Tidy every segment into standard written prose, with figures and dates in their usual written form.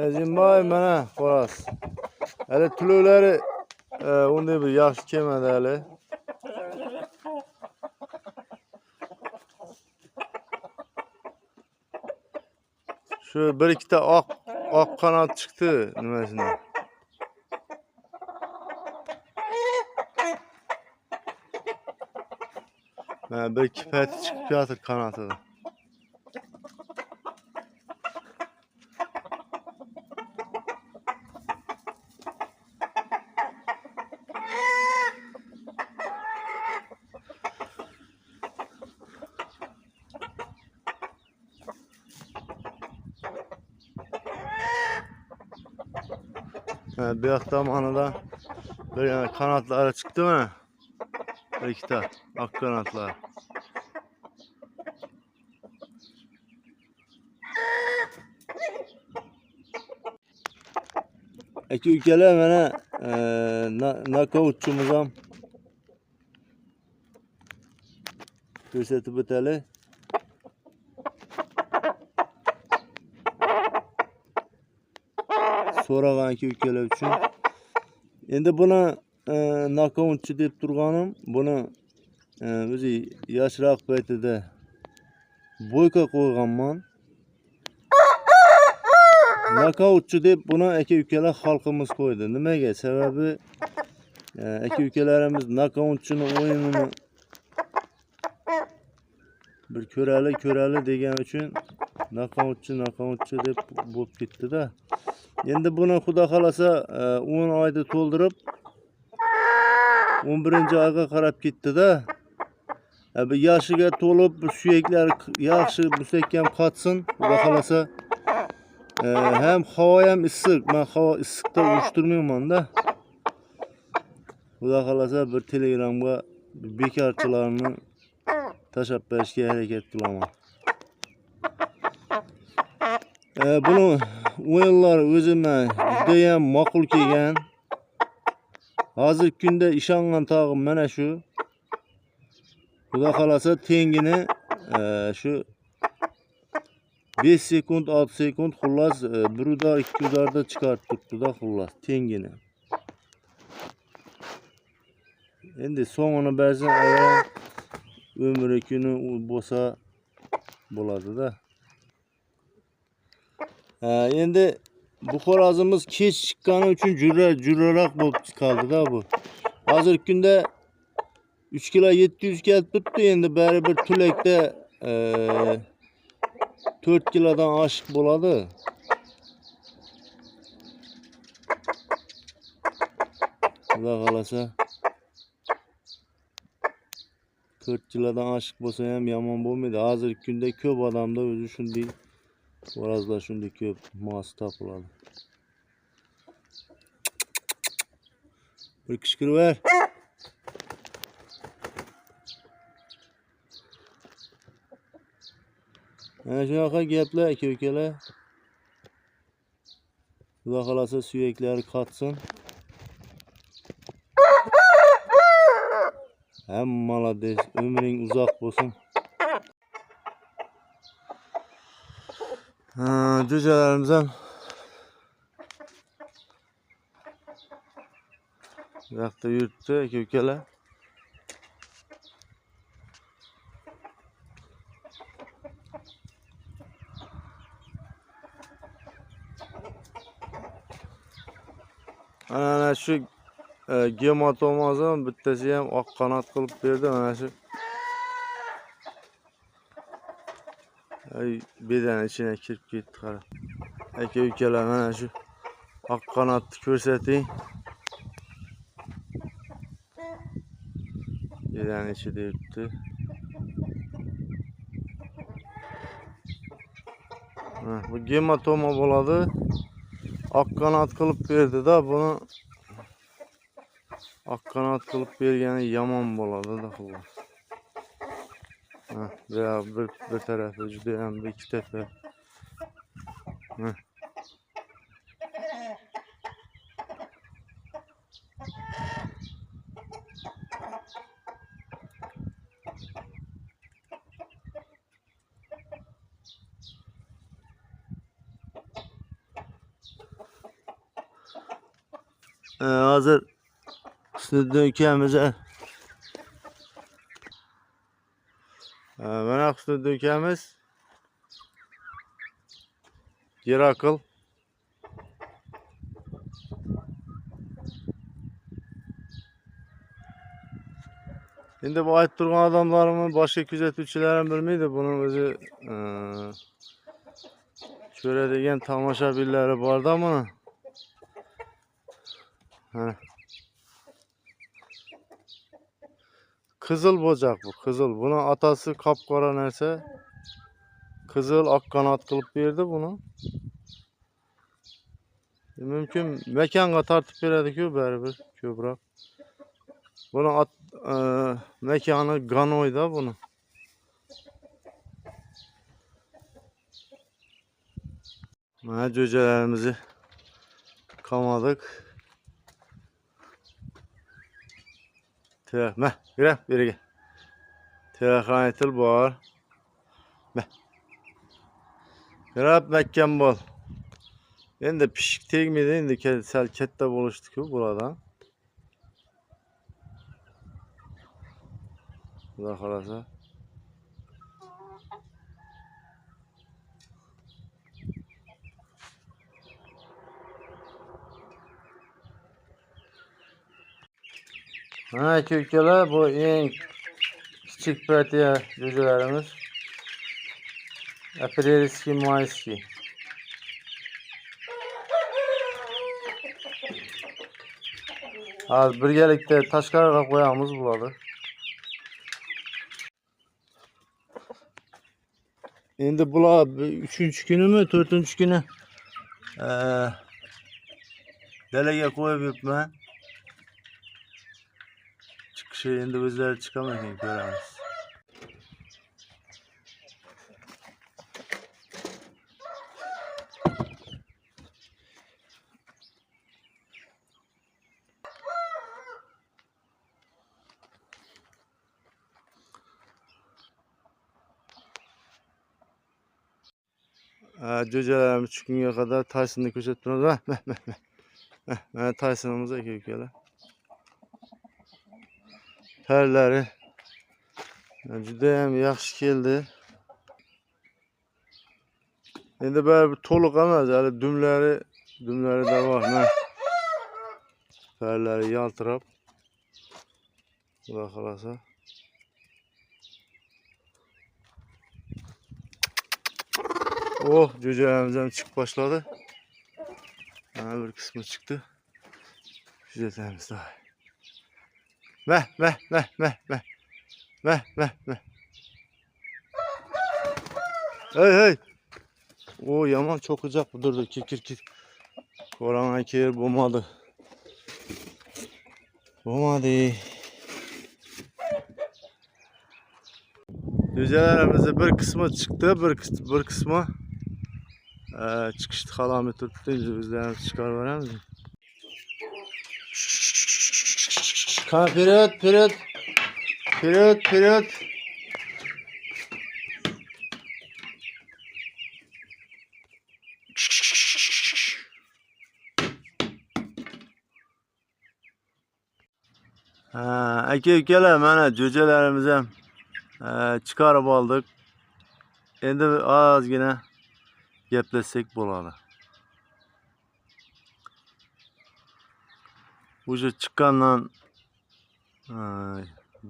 Azimboy mana xolos. Hali tulovlari unday bir yaxshi kelmadi hali. Şu bir ikkita oq qanot chiqdi nimasini. Mana bir ikki pati chiqib yotir qanotidan. Bu yoqdan manadan bir yana qanotlari chiqdi mana. Bir ikkita oq qanotlar. Aka ukalar mana nokautchimiz ham ko'rsatib o'tali. So'ragan aka ukalar uchun. Endi buni nokautchi deb turganim, buni o'zi yoshroq paytida bo'yka qo'yganman. Nokautchi deb buni aka ukalar xalqimiz qo'ydi. Nimaga? Sababi aka ukalarimiz nokautchini o'yinini bir ko'rali degan uchun nokautchi deb bo'lib ketdi-da. Endi buni xudo xolasa 10 oyda to'ldirib 11-oyga qarab ketdi-da. Bir yoshiga to'lib suyaklari yaxshi mustahkam qotsin, xudo xolasa. Hem havo ham issiq. Men havo issiqda uyushtirmayman-da. Xudo xolasa bir Telegramga bekorchilarni tashab berishga harakat qilaman. Buni o'yinlar o'zimga juda ham ma'qul kelgan. Hozirgi kunda ishongan tog'im mana shu. Xudo xolasa tengini shu 5 sekund, 6 sekund xullas 1 udar, 2 udarda chiqarib turibdi-da xullas tengini. Endi so'ngini bersin, agar ömrü kuni bo'lsa bo'ladi-da. Endi bu xo'rozimiz kech chiqqani uchun jurroq bo'lib qoldi-da bu. Hozirgi kunda 3 kilo 700 kelib turibdi, endi baribir tulakda 4 kilodan oshiq bo'ladi. Xudo xolasa 4 kilodan oshiq bo'lsa ham yomon bo'lmaydi. Hozirgi kunda ko'p odamda o'zi shunday xo'rozlar shunday ko'p mos topiladi. Bir kishkirib ver. Mana shunaqa gaplar aka ukalar. Xudo xolasa suyaklari qotsin. Hammalades ömring uzoq bo'lsin. Jo'jalarimiz ham bu yoqda yuribdi aka ukalar. Ana shu gematomozim bittasi ham oq qanot qilib berdi mana shu. Bedan ichine kirib ketdi qarab. Aka ukalar mana shu oq qanotni ko'rsating. Bedan ichida yuribdi. Bu gematoma bo'ladi. Oq qanot qilib berdi-da, buni oq qanot qilib bergani yomon bo'ladi-da xullas. Bir tarafı juda ham ikki tepa. Hazır Hüsnüddin ukamiz. Mana Hüsnüddin ukamiz. Gerakıl. Endi bu aytib turgan adamlarımın başka kuzatuvchilarim bilmaydi. Bunun o'zi ko'radigan tomoshabinlari bor-da buni. Kızıl bocak bu, kızıl. Buni atası qop-qora narsa. Kızıl ak qanot qilib berdi buni. Mümkün mekonga tortib beradi-ku baribir ko'proq. Buni mekoni Ganoyda buni. Mana jo'jalarimizni qamadik. Meh, yurib beriga. Telefonaytil bor. Meh. Yurib mekkan bol. Endi pishik tegmaydi, endi sal katta bo'lishdi-ku bulardan. Xudo xolasa. Mana aka-ukalar, bu eng kichik partiya jo'jalarimiz. Aprelskiy, mayskiy. Hozir birgalikda tashqariga qo'yamiz bularni. Endi bular 3-kunimi, 4-kuni dalaga qo'yib yuribman. Chiqishi endi o'zlari chiqaman ko'ramiz. Jo'jalarimiz 3 kunga qadar Taysonni ko'rsatib turamiz. Mana Taysonimiz aka-ukalar. Parlari juda ham yaxshi keldi. Endi baribir to'liq emas, hali dumlari da bor. Mana parlari yaltirab. Xudo xolasa. Oh, jo'jalarimiz ham chiqib boshladi. Mana bir qismi chiqdi. Kuzatamiz da. Meh. Hey. O yaman çok uzak bu durdu. Kir. Korona kir bulmadı. Jo'jalarimizning bir qismi chiqdi, bir qismi chiqishni xalomay turibdi. O'zlarimiz chiqarib beramiz. Qani Vперед. Aka-ukalar, mana jo'jalarimiz ham chiqarib oldik. Endi ozgina gaplashsak bo'ladi. O'sha chiqqandan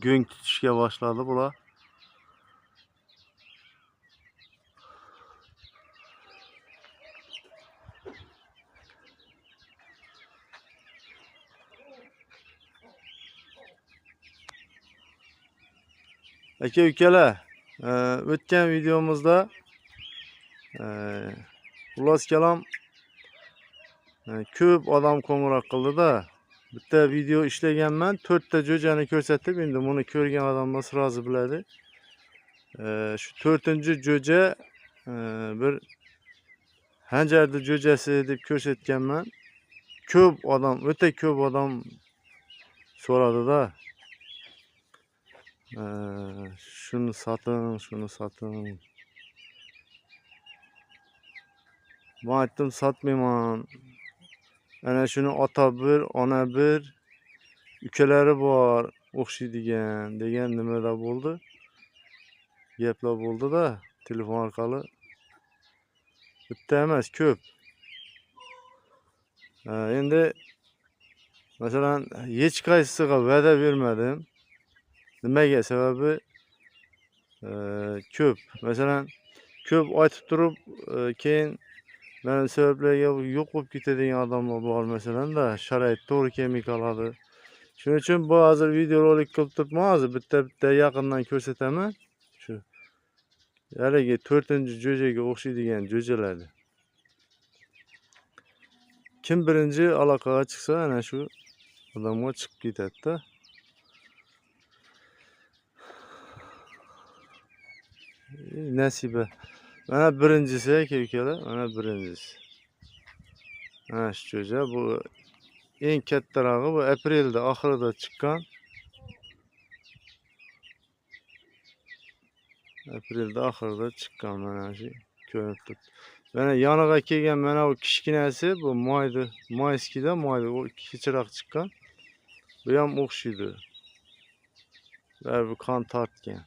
go'ng tutishga boshladi bular. Aka-ukalar, o'tgan videomizda xullas kalom ko'p odam qo'ng'iroq qildi-da. Bitta video ishlaganman, 4 ta jo'jani ko'rsatib, endi buni ko'rgan odamlar sirazi biladi. Shu 4-jo'ja bir hanjardi jo'jasi deb ko'rsatganman. O'ta ko'p odam so'radi-da. Şunu satın. Ben aytdim satmayman. Ana shuni ota bir, ona bir, ukalari bor, o'xshaydigan degan nimada bo'ldi. Gaplar bo'ldi-da, telefon orqali. Bitta emas, ko'p. Endi masalan, hech qaysisiga va'da bermadim. Nimaga? Sababi ko'p. Masalan, ko'p aytib turib, keyin mana sabablarga yo'q bo'lib ketadigan odamlar bor masalan-da, sharoit to'g'ri kelmay qoladi. Shuning uchun bu hozir videorolik qilib turibman, hozir bitta yaqindan ko'rsataman. Shu haligi 4-jo'jaga o'xshaydigan jo'jalarni. Kim birinchi aloqaga chiqsa, ana shu odamga chiqib ketadi-da. Nasiba. Mana birinchisi aka-ukalar, mana birinchisi. Mana shu jo'ja bu eng kattarog'i bu aprelda oxirida chiqqan. Aprelda oxirida chiqqan mana shu ko'rinib turibdi. Mana yoniga kelgan mana bu kichkinasi bu mayskida moyda u kechroq chiqqan. Bu ham o'xshaydi. Bu qon tortgan.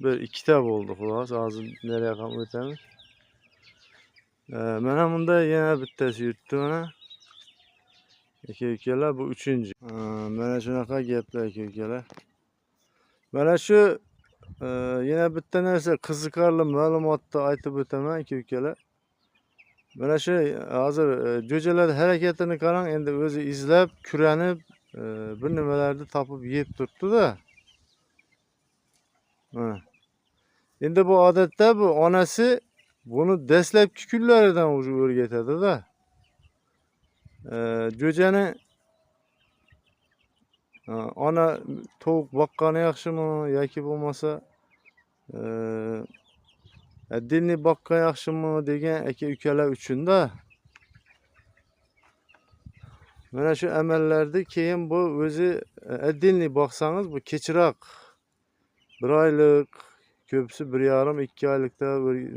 Bir ikkita bo'ldi xolos. Hozir nereye ham o'tamiz. Mana bunda yana bittasi yurtdi mana. Aka-ukalar bu 3-chi. Mana shunaqa gaplar aka-ukalar. Mana shu yana bitta narsa qiziqarli ma'lumotni aytib o'taman aka-ukalar. Mana shu hozir jo'jalar harakatini qarang, endi o'zi izlab, kuranib, bir nimalarni topib yeb turibdi-da. Endi bu odatda bu onasi buni dastlabki kunlaridan o'zi o'rgatadi-da. Jo'jani ona tovuq boqqani yaxshimi yoki bo'lmasa отдельный boqqan yaxshimi degan aka-ukalar uchun-da. Mana shu amallarni keyin bu o'zi отдельный boqsangiz bu kechroq 1 oylik, ko'psi 1,5-2 oylikda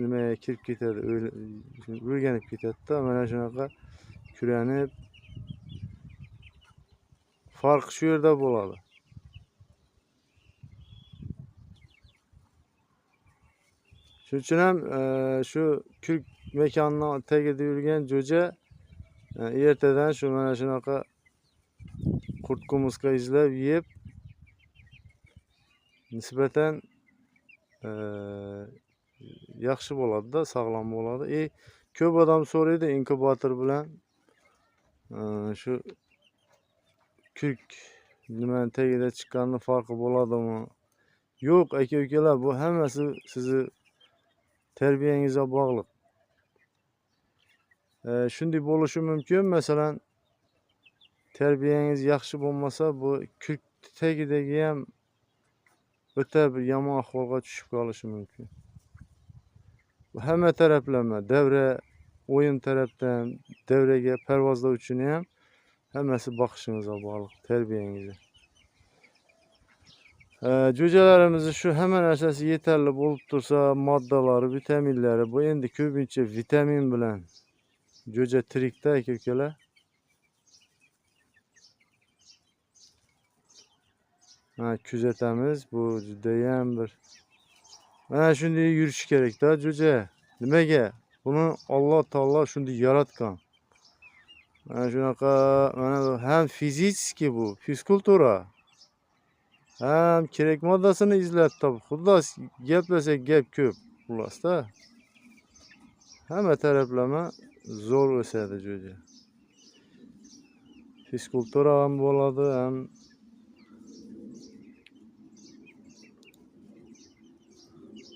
nimaga kirib ketadi, o'rganib ketadi-da. Mana shunaqa kuranib farq shu yerda bo'ladi. Shuning uchun ham shu kurk mekanning tagida yurgan jo'ja ertadan shu mana shunaqa qurt-qumursqa izlab yeb nisbatan yaxshi bo'ladi-da, sog'lom bo'ladi. Ko'p odam so'raydi inkubator bilan shu kurk nimaning tagida chiqqanning farqi bo'ladimi? Yo'q aka-ukalar, bu hammasi sizni tarbiyangizga bog'liq. Shunday bo'lishi mumkin, masalan, tarbiyangiz yaxshi bo'lmasa, bu kurk tagidagi ham o'ta bir yomon ahvolga tushib qolishi mumkin. Bu hamma taraflama, davra, o'yin tarafdan, davraga parvozlar uchun ham hammasi boqishingizga bog'liq, tarbiyangizga. Jo'jalarimizni shu hamma narsasi yetarli bo'lib tursa, moddalari, vitaminlari, bu endi ko'pincha vitamin bilan jo'ja tirikda aka-ukalar. Kuzatamiz, bu judayam bir mana shunday yurish kerak-da jo'ja. Nimaga? Buni Alloh taolo shunday yaratgan. Mana shunaqa, mana ham fizически bu, fizkultura. Ham kerak moddasini izlab topib, xullas gaplasak gap ko'p, xullas-da. Hamma taraflama zo'r o'sadi jo'ja. Fizkultura ham bo'ladi, ham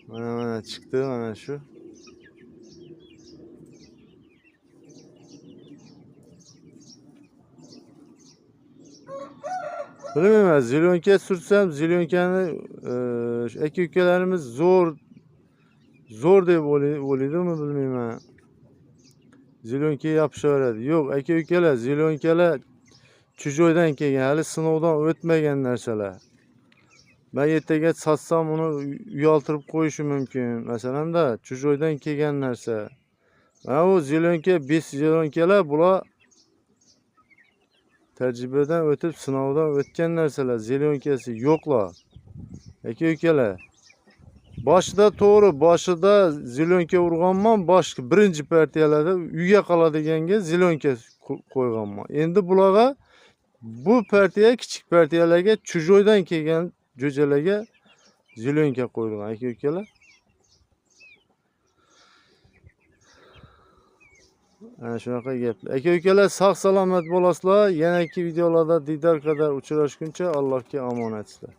mana chiqdi mana shu. Bilmayman, zilyonka sursam, zilyonkani aka-ukalarimiz zo'r deb o'ylaydimi bilmayman. Zilyonka yopishaveradi. Yo'q, aka-ukalar, zilyonkalar chujoydan kelgan, hali sinovdan o'tmagan narsalar. Men ertaga sotsam uni uyaltirib qo'yishi mumkin. Masalan-da, chujoydan kelgan narsa. Ha o zilyonka, bes zilyonkalar bular tecrübeden ötüp sınavdan ötken narsalar, zelyonkasi yo'qlar. Aka-ukalar. Boshida to'g'ri, boshida zilyonka urganman, boshqa birinchi partiyalarda uyga qoladiganga zilyonka qo'yganman. Endi bularga bu partiya kichik partiyalarga chujoydan kelgan jo'jalarga zilyonka qo'yilgan aka-ukalar. Ana shunaqa gaplar. Aka-ukalar sog' salomat bo'lasizlar. Yanagi videolarda diydor qadar uchrashguncha Allohga omonatsizlar.